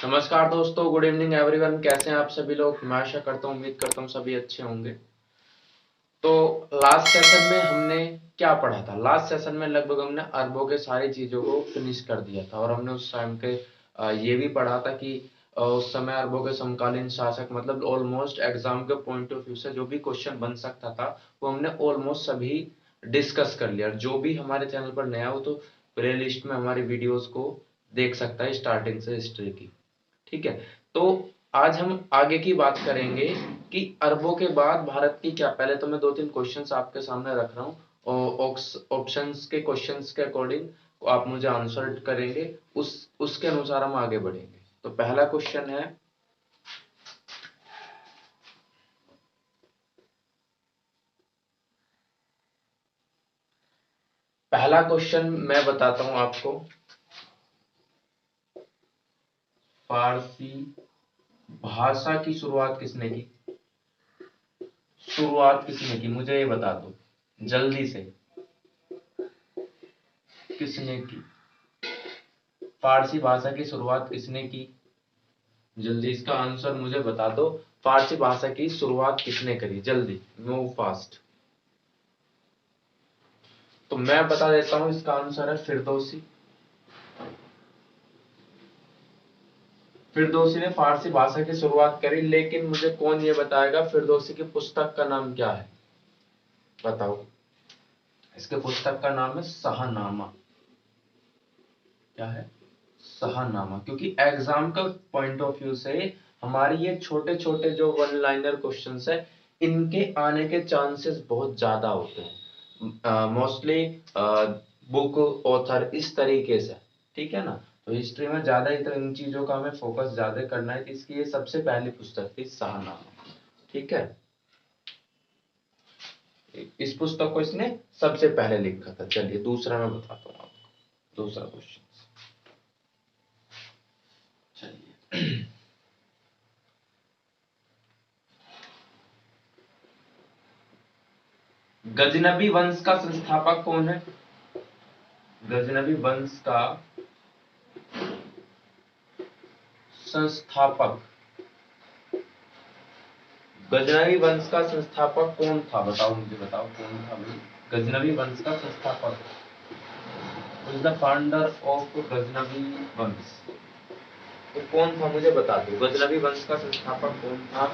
नमस्कार दोस्तों, good evening everyone. कैसे हैं आप सभी लोग? मैं आशा करता हूँ, उम्मीद करता हूँ सभी अच्छे होंगे। तो लास्ट सेशन में हमने क्या पढ़ा था? लास्ट सेशन में लगभग हमने अरबों के सारी चीजों को फिनिश कर दिया था और हमने उस टाइम के ये भी पढ़ा था कि उस समय अरबों के समकालीन शासक, मतलब ऑलमोस्ट एग्जाम के पॉइंट ऑफ व्यू से जो भी क्वेश्चन बन सकता था वो हमने ऑलमोस्ट सभी डिस्कस कर लिया। जो भी हमारे चैनल पर नया हो तो प्ले लिस्ट में हमारी वीडियोस को देख सकता है स्टार्टिंग से हिस्ट्री की। ठीक है, तो आज हम आगे की बात करेंगे कि अरबों के बाद भारत की क्या। पहले तो मैं दो तीन क्वेश्चंस आपके सामने रख रहा हूँ और ऑप्शंस के क्वेश्चंस के अकॉर्डिंग आप मुझे आंसर करेंगे, उसके अनुसार हम आगे बढ़ेंगे। तो पहला क्वेश्चन है, पहला क्वेश्चन मैं बताता हूं आपको। फारसी भाषा की शुरुआत किसने की? शुरुआत किसने की, मुझे ये बता दो जल्दी से। किसने की? फारसी भाषा की शुरुआत किसने की? जल्दी इसका आंसर मुझे बता दो। फारसी भाषा की शुरुआत किसने करी? जल्दी, मूव फास्ट। तो मैं बता देता हूं, इसका आंसर है फिरदौसी। फिरदौसी ने फारसी भाषा की शुरुआत करी, लेकिन मुझे कौन ये बताएगा फिरदौसी की पुस्तक का नाम क्या है? बताओ। इसके पुस्तक का नाम है शाहनामा। क्या है? शाहनामा। क्योंकि एग्जाम का पॉइंट ऑफ व्यू से हमारी ये छोटे छोटे जो वन लाइनर क्वेश्चंस है, इनके आने के चांसेस बहुत ज्यादा होते हैं मोस्टली बुक ऑथर इस तरीके से। ठीक है ना? तो हिस्ट्री में ज्यादा इन चीजों का हमें फोकस ज्यादा करना है कि इसकी ये सबसे पहली पुस्तक थी शाहनामा। ठीक है, इस पुस्तक को इसने सबसे पहले लिखा था। चलिए दूसरा मैं बताता हूँ आपको, दूसरा क्वेश्चन। चलिए, गजनबी वंश का संस्थापक कौन है? गजनबी वंश का संस्थापक, गजनबी वंश का संस्थापक कौन था? बताओ, मुझे बताओ कौन था भाई गजनबी वंश का संस्थापक? Who is the founder of Ghaznavi वंश? तो कौन था मुझे बता दो। गजनबी वंश का संस्थापक कौन था?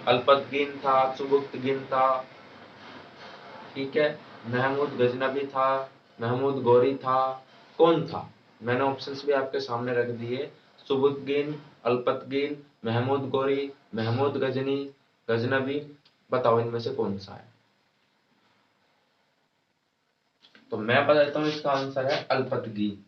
अल्पतगीन था, सुबुक्तगीन था, ठीक है, महमूद गजनबी था, महमूद गौरी था, कौन था? मैंने ऑप्शंस भी आपके सामने रख दिए। सुबुद्दीन, अल्पतगीन, महमूद गौरी, महमूद गजनबी। बताओ इनमें से कौन सा है? तो मैं बता देता हूँ, इसका आंसर है अल्पतगीन।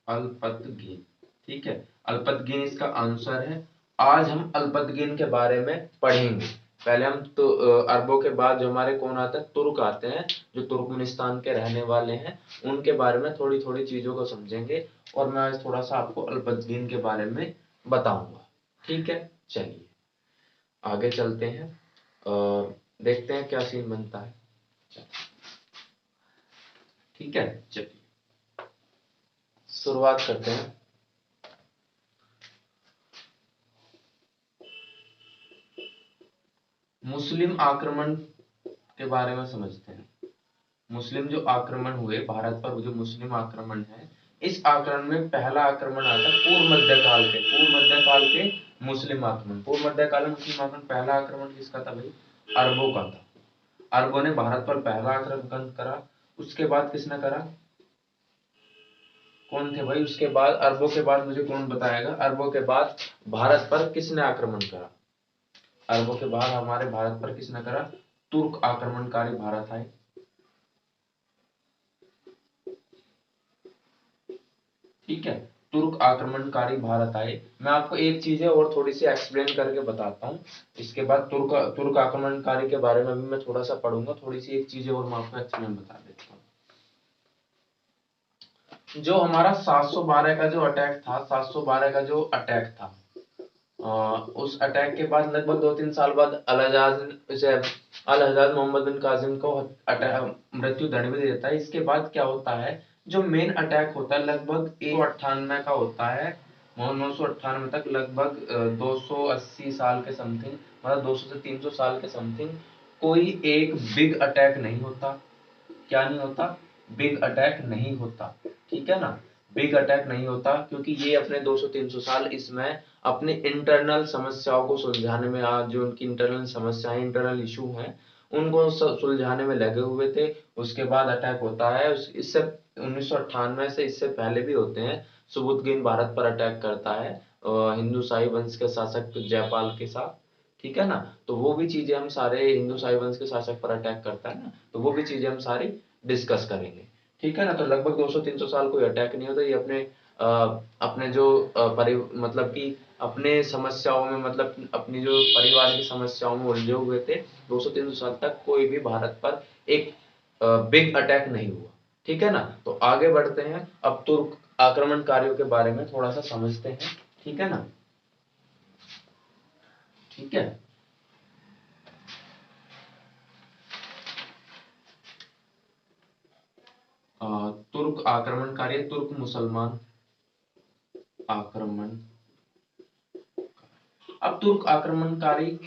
अल्पतगीन, ठीक है, अल्पतगीन इसका आंसर है। आज हम अल्पतगीन के बारे में पढ़ेंगे। पहले हम तो अरबों के बाद जो हमारे कौन आते हैं, तुर्क आते हैं, जो तुर्कमेनिस्तान के रहने वाले हैं, उनके बारे में थोड़ी थोड़ी चीजों को समझेंगे और मैं आज थोड़ा सा आपको अल्पतगीन के बारे में बताऊंगा। ठीक है, चलिए आगे चलते हैं और देखते हैं क्या सीन बनता है। ठीक है, चलिए शुरुआत करते हैं। मुस्लिम आक्रमण के बारे में समझते हैं। मुस्लिम जो आक्रमण हुए भारत पर, जो मुस्लिम आक्रमण है, इस आक्रमण में पहला आक्रमण आता है पूर्व मध्यकाल के मुस्लिम आक्रमण। पूर्व मध्यकाल में मुस्लिम आक्रमण, पहला आक्रमण किसका था भाई? अरबों का था। अरबों ने भारत पर पहला आक्रमण करा। उसके बाद किसने करा? कौन थे भाई उसके बाद? अरबों के बाद मुझे कौन बताएगा? अरबों के बाद भारत पर किसने आक्रमण करा? अरबों के बाद हमारे भारत पर किसने करा? तुर्क आक्रमणकारी भारत आए। ठीक है, तुर्क आक्रमणकारी भारत आए। मैं आपको एक चीज है और थोड़ी सी एक्सप्लेन करके बताता हूँ। इसके बाद तुर्क आक्रमणकारी के बारे में भी मैं थोड़ा सा पढ़ूंगा। थोड़ी सी एक चीज और मैं आपको एक्सप्लेन बता देता हूँ। जो हमारा 712 का जो अटैक था, 712 का जो अटैक था, उस अटैक के बाद लगभग 2-3 साल बाद अल हजाज मोहम्मद बिन कासिम को मृत्यु दंड भी देता है। इसके बाद क्या होता है, जो मेन अटैक होता है लगभग 198 का होता है, 998 तक लगभग 280 साल के समथिंग, मतलब 200 से 300 साल के समथिंग कोई एक बिग अटैक नहीं होता। क्या नहीं होता? बिग अटैक नहीं होता, ठीक है ना। बिग अटैक नहीं होता क्योंकि ये अपने 200-300 साल इसमें अपने इंटरनल समस्याओं को सुलझाने में, आज जो उनकी इंटरनल समस्याएं, इंटरनल इशू हैं, उनको सुलझाने में लगे हुए थे। उसके बाद अटैक होता है। इससे 1998 से इससे पहले भी होते हैं। सुबुतगिन भारत पर अटैक करता है हिंदू शाही वंश के शासक जयपाल के साथ, ठीक है ना। तो वो भी चीजें हम सारे, हिंदू शाही वंश के शासक पर अटैक करता है ना, तो वो भी चीजें हम सारी डिस्कस करेंगे, ठीक है ना। तो लगभग 200-300 साल कोई अटैक नहीं होता। ये अपने जो मतलब कि अपने समस्याओं में, मतलब अपनी जो परिवार की समस्याओं में उलझे हुए थे। 200-300 साल तक कोई भी भारत पर एक बिग अटैक नहीं हुआ, ठीक है ना। तो आगे बढ़ते हैं, अब तुर्क आक्रमणकारियों के बारे में थोड़ा सा समझते हैं, ठीक है ना। ठीक है। तुर्क आक्रमणकारी, तुर्क मुसलमान आक्रमण। अब तुर्क आक्रमणकारी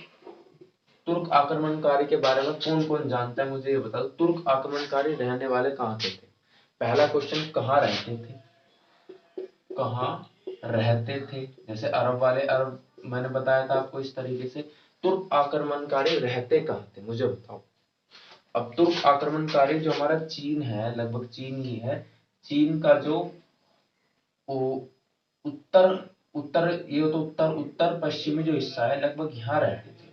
के बारे में कौन कौन जानता है, मुझे ये बताओ। तुर्क आक्रमणकारी रहने वाले कहाँ के थे? पहला क्वेश्चन, कहाँ रहते थे? कहाँ रहते थे? जैसे अरब वाले, अरब मैंने बताया था आपको इस तरीके से। तुर्क आक्रमणकारी रहते कहाँ थे, मुझे बताओ। अब तुर्क आक्रमणकारी जो हमारा चीन है, लगभग चीन ही है। चीन का जो उत्तर उत्तर ये तो उत्तर उत्तर पश्चिमी जो हिस्सा है, लगभग यहाँ रहते थे।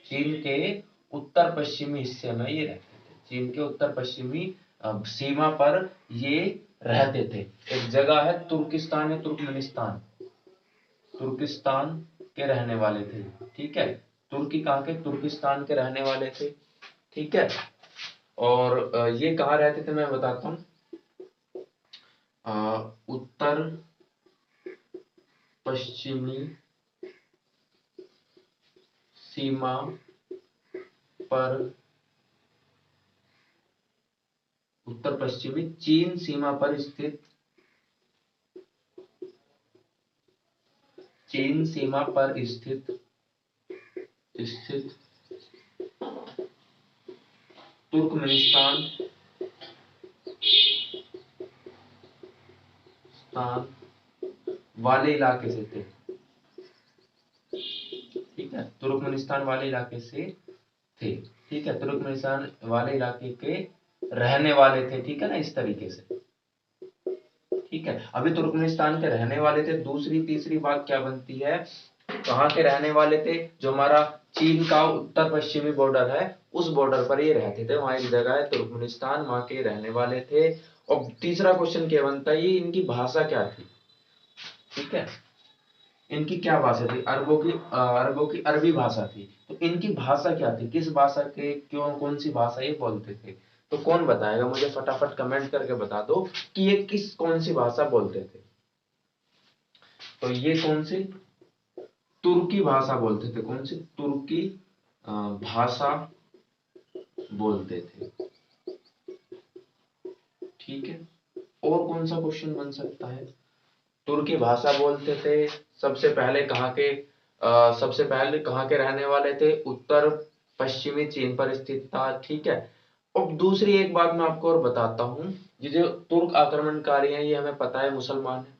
चीन के उत्तर पश्चिमी हिस्से में ये रहते थे। चीन के उत्तर पश्चिमी सीमा पर ये रहते थे। एक जगह है तुर्किस्तान या तुर्कमेनिस्तान, तुर्किस्तान के रहने वाले थे, ठीक है। तुर्की कहाँ के? तुर्किस्तान के रहने वाले थे, ठीक है। और ये कहाँ रहते थे मैं बताता हूँ। उत्तर पश्चिमी सीमा पर, उत्तर पश्चिमी चीन सीमा पर स्थित, चीन सीमा पर स्थित तुर्कमेनिस्तान वाले इलाके से थे, ठीक है। तुर्कमेनिस्तान वाले इलाके से थे, ठीक है। तुर्कमेनिस्तान वाले इलाके के रहने वाले थे, ठीक है ना, इस तरीके से, ठीक है। अभी तुर्कमेनिस्तान के रहने वाले थे। दूसरी तीसरी बात क्या बनती है, कहाँ के रहने वाले थे? जो हमारा चीन का उत्तर पश्चिमी बॉर्डर है, उस बॉर्डर पर ये रहते थे। वहां एक जगह है तुर्कमेनिस्तान, वहां के रहने वाले थे। और तीसरा क्वेश्चन क्या बनता है, ये इनकी भाषा क्या थी, ठीक है। इनकी क्या भाषा थी? अरबों की अरबी भाषा थी। तो इनकी भाषा क्या थी? किस भाषा के, क्यों, कौन सी भाषा ये बोलते थे? तो कौन बताएगा मुझे? फटाफट कमेंट करके बता दो कि ये कौन सी भाषा बोलते थे। तो ये कौन सी? तुर्की भाषा बोलते थे। कौन सी? तुर्की भाषा बोलते थे, ठीक है। और कौन सा क्वेश्चन बन सकता है? तुर्की भाषा बोलते थे। सबसे पहले कहाँ के सबसे पहले कहाँ के रहने वाले थे? उत्तर पश्चिमी चीन पर स्थित था, ठीक है। और दूसरी एक बात मैं आपको और बताता हूँ, ये जो तुर्क आक्रमणकारी हैं, ये हमें पता है मुसलमान है,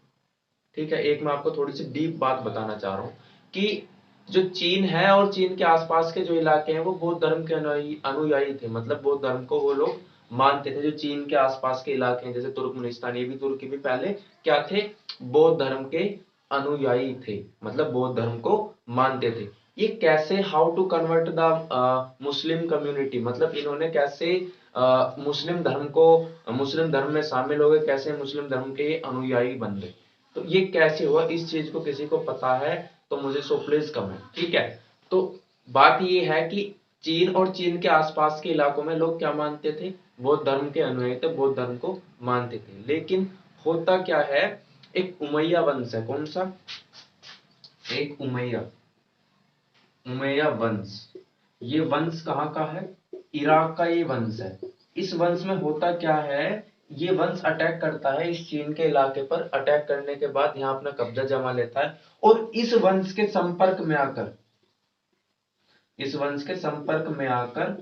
ठीक है। एक मैं आपको थोड़ी सी डीप बात बताना चाह रहा हूँ कि जो चीन है और चीन के आसपास के जो इलाके हैं, वो बौद्ध धर्म के अनुयायी थे। मतलब बौद्ध धर्म को वो लोग मानते थे। जो चीन के आसपास के इलाके हैं, जैसे तुर्कमेनिस्तान, ये भी तुर्की भी पहले क्या थे? बौद्ध धर्म के अनुयायी थे, मतलब बौद्ध धर्म को मानते थे। ये कैसे, how to convert the Muslim community, मतलब इन्होंने कैसे मुस्लिम धर्म में शामिल हो गए, कैसे मुस्लिम धर्म के अनुयायी बन गए। तो ये कैसे हुआ, इस चीज को किसी को पता है तो मुझे सो प्लीज कमेंट, ठीक है। तो बात ये है कि चीन और चीन के आसपास के इलाकों में लोग क्या मानते थे? बौद्ध धर्म के अनुयायी थे, बौद्ध धर्म को मानते थे। लेकिन होता क्या है, एक उमैया वंश है। कौन सा? एक उमैया वंश। ये वंश कहाँ का है? इराक का ये वंश है। इस वंश में होता क्या है ये वंश अटैक करता है इस चीन के इलाके पर। अटैक करने के बाद यहाँ अपना कब्जा जमा लेता है और इस वंश के संपर्क में आकर, इस वंश के संपर्क में आकर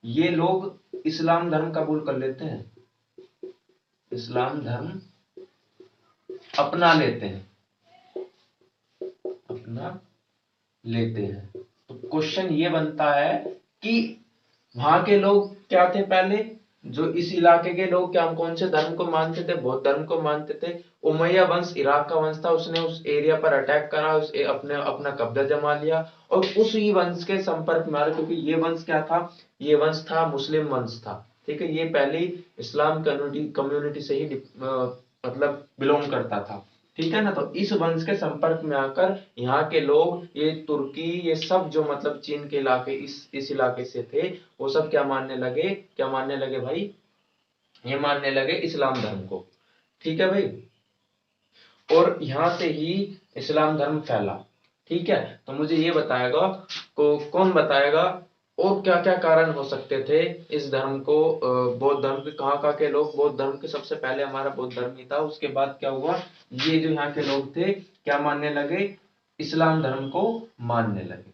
ये लोग इस्लाम धर्म कबूल कर लेते हैं, इस्लाम धर्म अपना लेते हैं, अपना लेते हैं। तो क्वेश्चन ये बनता है कि वहां के लोग क्या थे पहले, जो इस इलाके के लोग क्या कौन से धर्म को मानते थे, बौद्ध धर्म को मानते थे। उमैया वंश इराक का वंश था, उसने उस एरिया पर अटैक करा, उस अपने अपना कब्जा जमा लिया और उस ही वंश के संपर्क में आ रहा, क्योंकि ये वंश क्या था, ये वंश था मुस्लिम वंश था। ठीक है, ये पहले इस्लाम कम्युनिटी से ही मतलब बिलोंग करता था। ठीक है ना। तो इस वंश के संपर्क में आकर यहाँ के लोग, ये तुर्की, ये सब जो मतलब चीन के इलाके इस इलाके से थे, वो सब क्या मानने लगे, क्या मानने लगे भाई, ये मानने लगे इस्लाम धर्म को। ठीक है भाई। और यहाँ से ही इस्लाम धर्म फैला। ठीक है। तो मुझे ये बताएगा, कौन बताएगा और क्या क्या कारण हो सकते थे इस धर्म को, बौद्ध धर्म के, कहाँ के लोग बौद्ध धर्म के, सबसे पहले हमारा बौद्ध धर्म ही था, उसके बाद क्या हुआ, ये जो यहाँ के लोग थे क्या मानने लगे, इस्लाम धर्म को मानने लगे।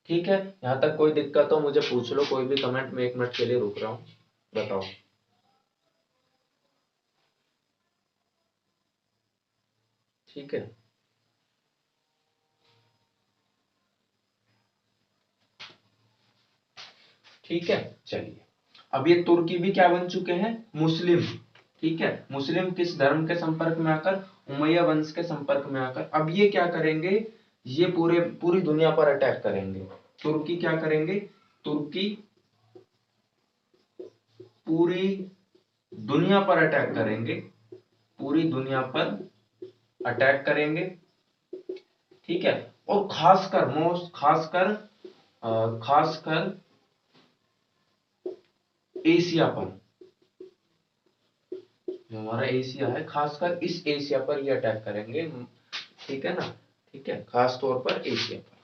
ठीक है। यहाँ तक कोई दिक्कत हो मुझे पूछ लो, कोई भी कमेंट में, 1 मिनट के लिए रुक रहा हूँ, बताओ। ठीक है। ठीक है, चलिए। अब ये तुर्की भी क्या बन चुके हैं, मुस्लिम। ठीक है, मुस्लिम किस धर्म के संपर्क में आकर, उमैया वंश के संपर्क में आकर। अब ये क्या करेंगे, ये पूरी दुनिया पर अटैक करेंगे। तुर्की क्या करेंगे, तुर्की पूरी दुनिया पर अटैक करेंगे, पूरी दुनिया पर अटैक करेंगे। ठीक है। और खासकर एशिया पर, जो हमारा एशिया है, खासकर इस एशिया पर ये अटैक करेंगे। ठीक है ना। ठीक है, खास तौर पर एशिया पर।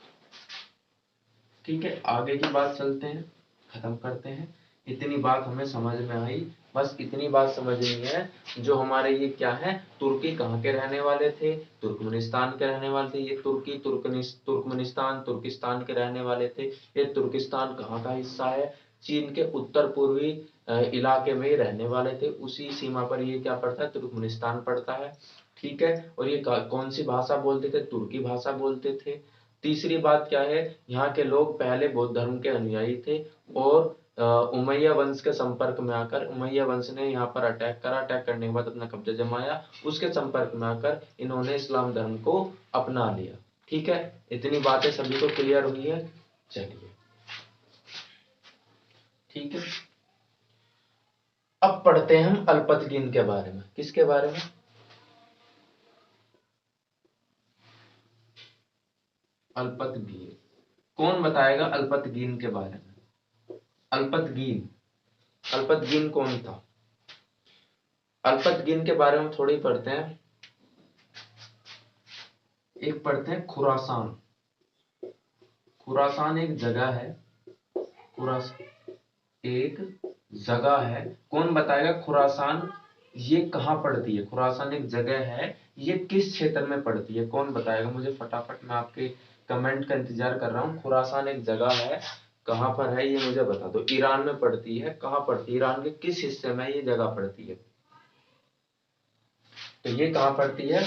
ठीक है, आगे की बात चलते हैं, खत्म करते हैं। इतनी बात हमें समझ में आई, बस इतनी बात समझनी है। जो हमारे ये क्या है, तुर्की कहाँ के रहने वाले थे, तुर्कमेनिस्तान के रहने वाले थे। ये तुर्की तुर्कमेनिस्तान तुर्किस्तान के रहने वाले थे। ये तुर्किस्तान कहाँ का हिस्सा है, चीन के उत्तर पूर्वी इलाके में ही रहने वाले थे। उसी सीमा पर ये क्या पड़ता है, तुर्कमेनिस्तान पड़ता है। ठीक है। और ये कौन सी भाषा बोलते थे, तुर्की भाषा बोलते थे। तीसरी बात क्या है, यहाँ के लोग पहले बौद्ध धर्म के अनुयायी थे और उमैया वंश के संपर्क में आकर, उमैया वंश ने यहाँ पर अटैक करा, अटैक करने के बाद अपना कब्जा जमाया, उसके संपर्क में आकर इन्होंने इस्लाम धर्म को अपना लिया। ठीक है, इतनी बातें सभी को क्लियर हुई है। चलिए, ठीक है। अब पढ़ते हैं हम अल्पतगीन के बारे में। किसके बारे में, अल्पतगीन। कौन बताएगा अल्पतगीन के बारे में, अल्पतगीन, अल्पतगीन कौन था। अल्पतगीन के बारे में थोड़ी पढ़ते हैं। एक पढ़ते हैं खुरासान। खुरासान एक जगह है, खुरासान एक जगह है। कौन बताएगा खुरासान ये कहाँ पड़ती है, खुरासान एक जगह है, ये किस क्षेत्र में पड़ती है, कौन बताएगा मुझे फटाफट। मैं आपके कमेंट का इंतजार कर रहा हूँ। खुरासान एक जगह है, कहाँ पर है ये मुझे बता दो। ईरान में पड़ती है, कहाँ पड़ती है, ईरान के किस हिस्से में ये जगह पड़ती है। तो ये कहाँ पड़ती है,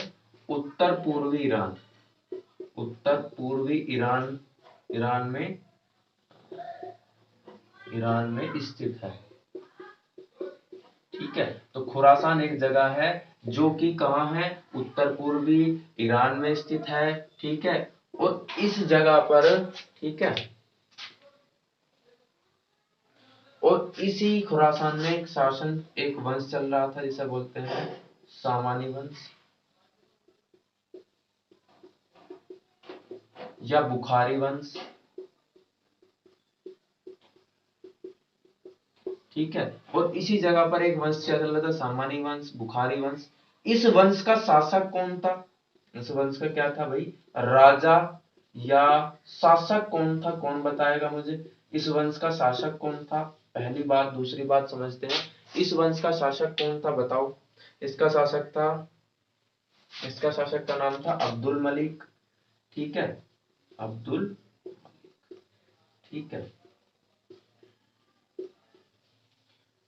उत्तर पूर्वी ईरान, उत्तर पूर्वी ईरान, ईरान में, ईरान में स्थित है। ठीक है। तो खुरासान एक जगह है जो कि कहाँ है, उत्तर पूर्वी ईरान में स्थित है। ठीक है। और इस जगह पर, ठीक है, और इसी खुरासान में एक शासन, एक वंश चल रहा था जिसे बोलते हैं सामानी वंश या बुखारी वंश। ठीक है। और इसी जगह पर एक वंश चल रहा था, सामानी वंश, बुखारी वंश। इस वंश का शासक कौन था, इस वंश का क्या था भाई, राजा या शासक कौन था, कौन बताएगा मुझे। इस वंश का शासक कौन था, पहली बात। दूसरी बात समझते हैं, इस वंश का शासक कौन था बताओ? इसका शासक का नाम था अब्दुल मलिक। ठीक है, अब्दुल, ठीक है।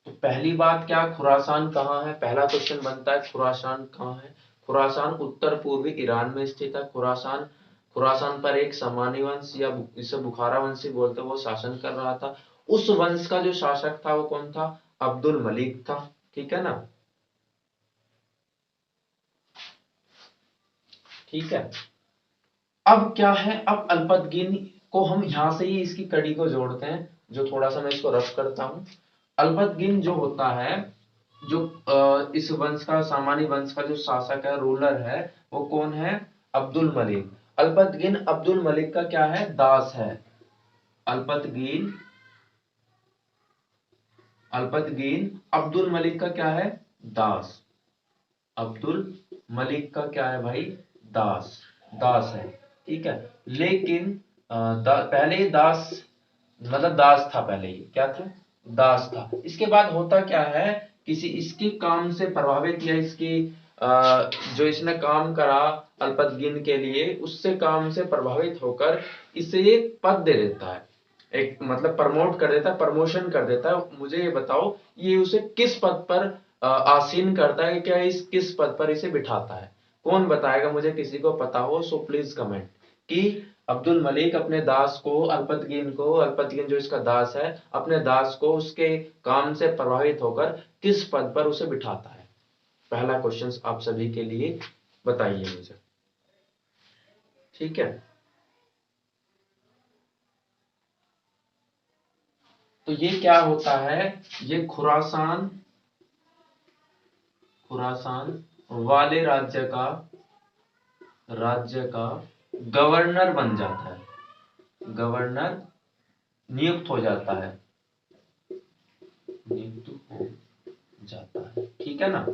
तो पहली बात क्या, खुरासान कहाँ है? पहला क्वेश्चन बनता है खुरासान कहाँ है? खुरासान उत्तर पूर्वी ईरान में स्थित है। खुरासान पर एक समानी वंश या इसे बुखारा वंशी बोलते, वो शासन कर रहा था। उस वंश का जो शासक था वो कौन था? अब्दुल मलिक था। ठीक है ना? ठीक है। अब क्या है, अब अल्पतगीन को हम यहां से ही इसकी कड़ी को जोड़ते हैं, जो थोड़ा सा मैं इसको रफ करता हूं। अल्पतगीन जो होता है, जो इस वंश का, सामान्य वंश का जो शासक है, रूलर है, वो कौन है? अब्दुल मलिक। अल्पतगीन अब्दुल मलिक का क्या है? दास है। अल्पतगीन अल्पतगीन अब्दुल मलिक का क्या है? दास। अब्दुल मलिक का क्या है भाई? दास। दास है। ठीक है। लेकिन पहले ही दास, मतलब दास था, पहले ही क्या था? दास था। इसके बाद होता क्या है, किसी इसके काम से प्रभावित या इसकी जो इसने काम करा अल्पतगीन के लिए, उससे काम से प्रभावित होकर इसे एक पद दे देता है, एक मतलब प्रमोट कर देता है, प्रमोशन कर देता है। मुझे ये बताओ, ये उसे किस पद पर आसीन करता है? क्या इस किस पद पर इसे बिठाता है? कौन बताएगा मुझे? किसी को पता हो सो प्लीज कमेंट कि अब्दुल मलिक अपने दास को, अल्पतगीन जो इसका दास है, अपने दास को उसके काम से प्रभावित होकर किस पद पर उसे बिठाता है? पहला क्वेश्चन आप सभी के लिए, बताइए मुझे। ठीक है। तो ये क्या होता है, ये खुरासान वाले राज्य का गवर्नर बन जाता है। गवर्नर नियुक्त हो जाता है, नियुक्त हो जाता है। ठीक है ना?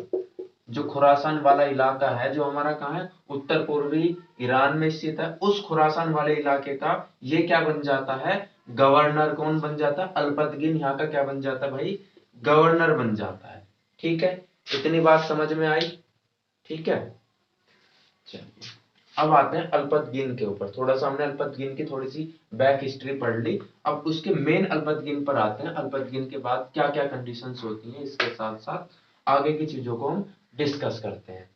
जो खुरासान वाला इलाका है, जो हमारा कहाँ है, उत्तर पूर्वी ईरान में स्थित है, उस खुरासान वाले इलाके का ये क्या बन जाता है? गवर्नर। कौन बन जाता है? अल्पतगीन यहाँ का क्या बन जाता है भाई? गवर्नर बन जाता है। ठीक है, इतनी बात समझ में आई? ठीक है, चलिए अब आते हैं अल्पतगीन के ऊपर। थोड़ा सा हमने अल्पतगीन की थोड़ी सी बैक हिस्ट्री पढ़ ली, अब उसके मेन अल्पतगीन पर आते हैं। अल्पतगीन के बाद क्या क्या कंडीशंस होती हैं, इसके साथ साथ आगे की चीजों को हम डिस्कस करते हैं।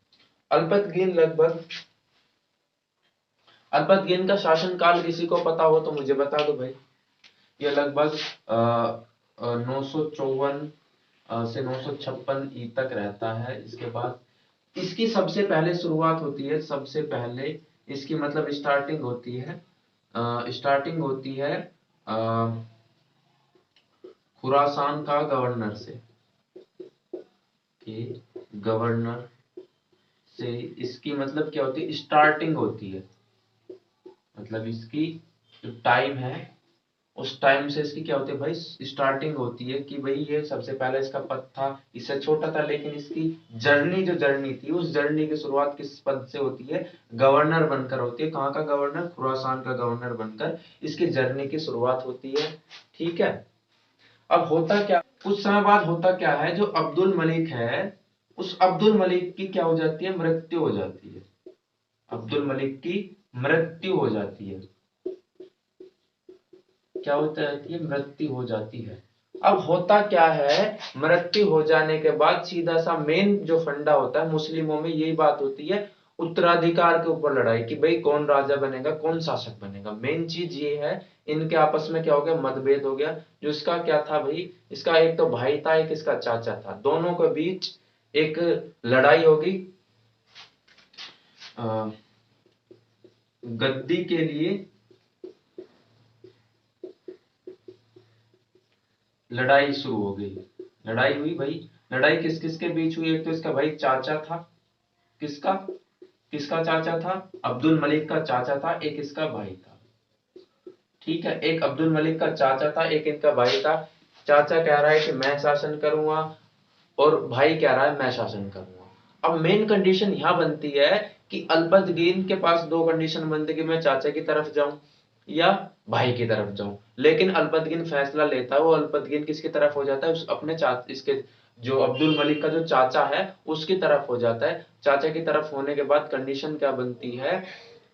अल्पतगीन का शासन काल किसी को पता हो तो मुझे बता दो भाई। ये लगभग 954 से 956 ई तक रहता है। इसके बाद इसकी सबसे पहले शुरुआत होती है, सबसे पहले इसकी मतलब स्टार्टिंग होती है खुरासान का गवर्नर से, गवर्नर से इसकी मतलब क्या होती है? स्टार्टिंग होती है, मतलब इसकी जो टाइम है, उस टाइम से इसकी क्या होती है भाई? स्टार्टिंग होती है कि भाई ये सबसे पहले इसका पद था, इससे छोटा था, लेकिन इसकी जर्नी थी, उस जर्नी की शुरुआत किस पद से होती है? गवर्नर बनकर होती है। कहाँ का गवर्नर? खुरासान का गवर्नर बनकर इसकी जर्नी की शुरुआत होती है। ठीक है। अब होता क्या, कुछ समय बाद होता क्या है, जो अब्दुल मलिक है, उस अब्दुल मलिक की क्या हो जाती है? मृत्यु हो जाती है। अब्दुल मलिक की मृत्यु हो जाती है। क्या होता है? मृत्यु हो जाती है। अब होता क्या है, मृत्यु हो जाने के बाद सीधा सा मेन जो फंडा होता है मुस्लिमों में, यही बात होती है, उत्तराधिकार के ऊपर लड़ाई कि भाई कौन राजा बनेगा, कौन शासक बनेगा। मेन चीज ये है, इनके आपस में क्या हो गया? मतभेद हो गया। जो इसका क्या था भाई, इसका एक तो भाई था, एक इसका चाचा था, दोनों के बीच एक लड़ाई होगी गद्दी के लिए। लड़ाई शुरू हो गई, लड़ाई हुई भाई। लड़ाई किस किस के बीच हुई? एक तो इसका भाई चाचा था, किसका किसका चाचा था? अब्दुल मलिक का चाचा था, एक इसका भाई था। ठीक है, एक अब्दुल मलिक का चाचा था, एक इनका भाई था। चाचा कह रहा है कि मैं शासन करूंगा, और भाई कह रहा है मैं शासन करूंगा। अब मेन कंडीशन यहां बनती है कि अल्पतगीन के पास दो कंडीशन बनती है कि मैं चाचा की तरफ जाऊं या भाई की तरफ जाऊं। लेकिन अल्पतगीन फैसला लेता है, वो अल्पतगीन किसकी तरफ हो जाता है? उस अपने इसके जो अब्दुल मलिक का जो चाचा है उसकी तरफ हो जाता है। चाचा की तरफ होने के बाद कंडीशन क्या बनती है,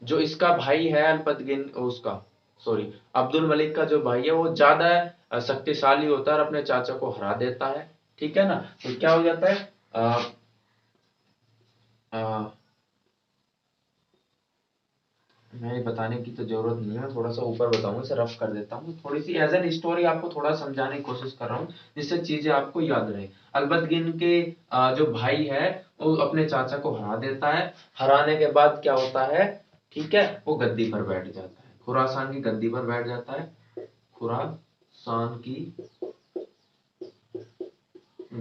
जो इसका भाई है अल्पतगिन उसका सॉरी अब्दुल मलिक का जो भाई है वो ज्यादा शक्तिशाली होता है और अपने चाचा को हरा देता है। ठीक है ना, तो क्या हो जाता है आ, मैं बताने की तो जरूरत नहीं है, थोड़ा सा ऊपर बताऊंगा, इसे रफ कर देता हूँ, थोड़ी सी एज एन स्टोरी आपको थोड़ा समझाने की कोशिश कर रहा हूँ जिससे चीजें आपको याद रहे। अलबतगिन के जो भाई है वो अपने चाचा को हरा देता है। हराने के बाद क्या होता है, ठीक है, वो गद्दी पर बैठ जाता है, खुरासान की गद्दी पर बैठ जाता है। खुरासान की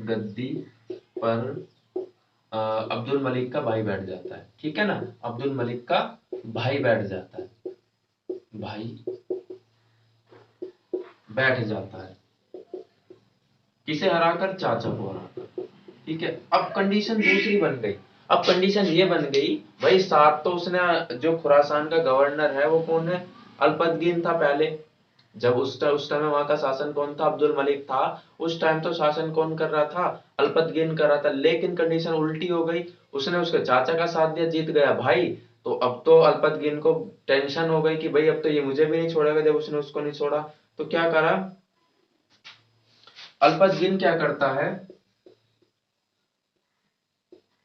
गद्दी पर अब्दुल मलिक का भाई बैठ जाता है। ठीक है ना, अब्दुल मलिक का भाई बैठ जाता है, भाई बैठ जाता है, किसे हराकर, चाचा को हराकर। ठीक है, अब कंडीशन दूसरी बन गई। अब कंडीशन ये बन गई भाई, साथ तो उसने जो खुरासान का गवर्नर है वो कौन है, अल्पतगीन था पहले। जब उस टाइम वहां का शासन कौन था, अब्दुल मलिक था। उस टाइम तो शासन कौन कर रहा था, अल्पतगीन कर रहा था। लेकिन कंडीशन उल्टी हो गई, उसने उसके चाचा का साथ दिया, जीत गया भाई। तो अब तो अल्पतगीन को टेंशन हो गई कि भाई अब तो ये मुझे भी नहीं छोड़ेगा, जब उसने उसको नहीं छोड़ा। तो क्या करा, अल्पतगीन क्या करता है,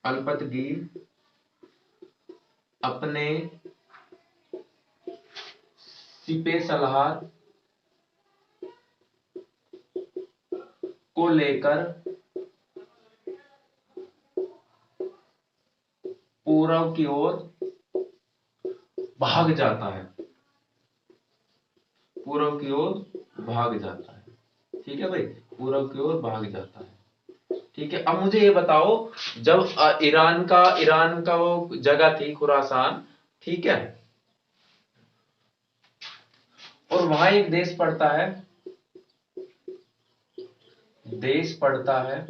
अल्पतगीन अपने सिपे सलार को लेकर पूर्व की ओर भाग जाता है, पूर्व की ओर भाग जाता है। ठीक है भाई, पूर्व की ओर भाग जाता है। ठीक है, अब मुझे ये बताओ, जब ईरान का वो जगह थी खुरासान, ठीक है, और वहां एक देश पड़ता है, देश पड़ता है,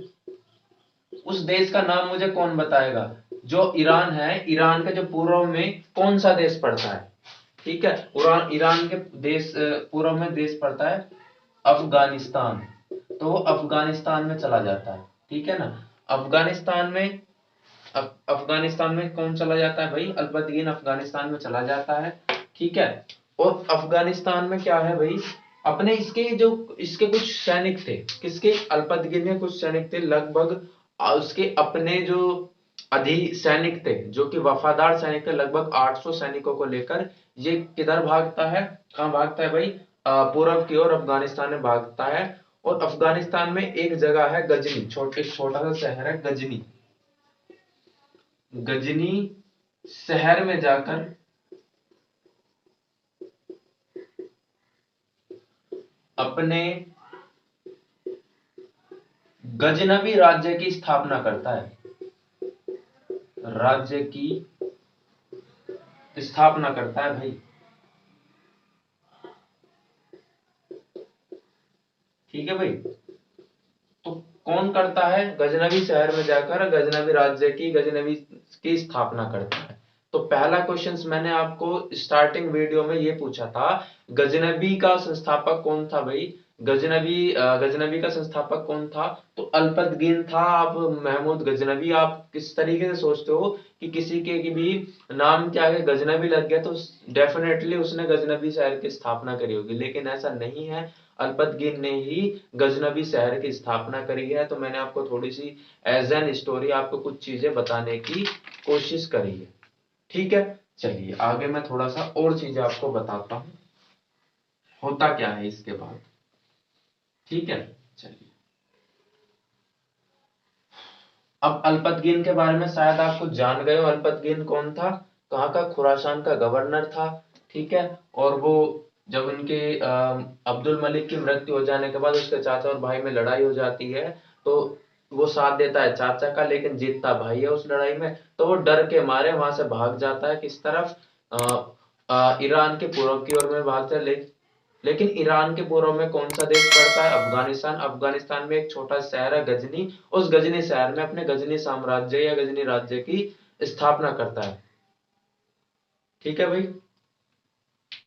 उस देश का नाम मुझे कौन बताएगा, जो ईरान है, ईरान के जो पूर्व में कौन सा देश पड़ता है। ठीक है, ईरान के देश पूर्व में देश पड़ता है अफगानिस्तान। तो वो अफगानिस्तान में चला जाता है। ठीक है ना, अफगानिस्तान में अफगानिस्तान में कौन चला जाता है भाई, अल्बतगीन अफगानिस्तान में चला जाता है। ठीक है, और अफगानिस्तान में क्या है भाई, अपने इसके कुछ सैनिक थे, किसके, अल्बतगीन के कुछ सैनिक थे, लगभग उसके अपने जो अधि सैनिक थे, जो कि वफादार सैनिक थे, लगभग 800 सैनिकों को लेकर ये किधर भागता है, कहां भागता है भाई, पूर्व की ओर अफगानिस्तान में भागता है। और अफगानिस्तान में एक जगह है गजनी, छोटा सा शहर है गजनी। गजनी शहर में जाकर अपने गजनवी राज्य की स्थापना करता है, राज्य की स्थापना करता है भाई। ठीक है भाई, तो कौन करता है, गजनवी शहर में जाकर गजनवी राज्य की, गजनवी की स्थापना करता है। तो पहला क्वेश्चन मैंने आपको स्टार्टिंग वीडियो में ये पूछा था, गजनवी का संस्थापक कौन था भाई, गजनवी का संस्थापक कौन था, तो अल्पतगीन था। आप महमूद गजनवी, आप किस तरीके से सोचते हो कि किसी के की भी नाम के आगे गजनवी लग गया तो डेफिनेटली उसने गजनवी शहर की स्थापना करी होगी, लेकिन ऐसा नहीं है। अल्पतगीन ने ही गजनवी शहर की स्थापना करी है। तो मैंने आपको थोड़ी सी एज एन स्टोरी आपको कुछ चीजें बताने की कोशिश करी है। ठीक है, चलिए आगे मैं थोड़ा सा और चीजें आपको बताता हूं, होता क्या है इसके बाद। ठीक है, चलिए, अब अल्पतगीन के बारे में शायद आप कुछ जान गए हो। अल्पतगीन कौन था, कहाँ का, खुरासान का गवर्नर था। ठीक है, और वो जब उनके अब्दुल मलिक की मृत्यु हो जाने के बाद उसके चाचा और भाई में लड़ाई हो जाती है, तो वो साथ देता है चाचा का, लेकिन जीतता भाई है उस लड़ाई में। तो वो डर के मारे वहां से भाग जाता है, किस तरफ, ईरान के पूर्व की ओर में भागता है। लेकिन ईरान के पूर्व में कौन सा देश पड़ता है, अफगानिस्तान। अफगानिस्तान में एक छोटा शहर है गजनी, उस गजनी शहर में अपने गजनी साम्राज्य या गजनी राज्य की स्थापना करता है। ठीक है भाई,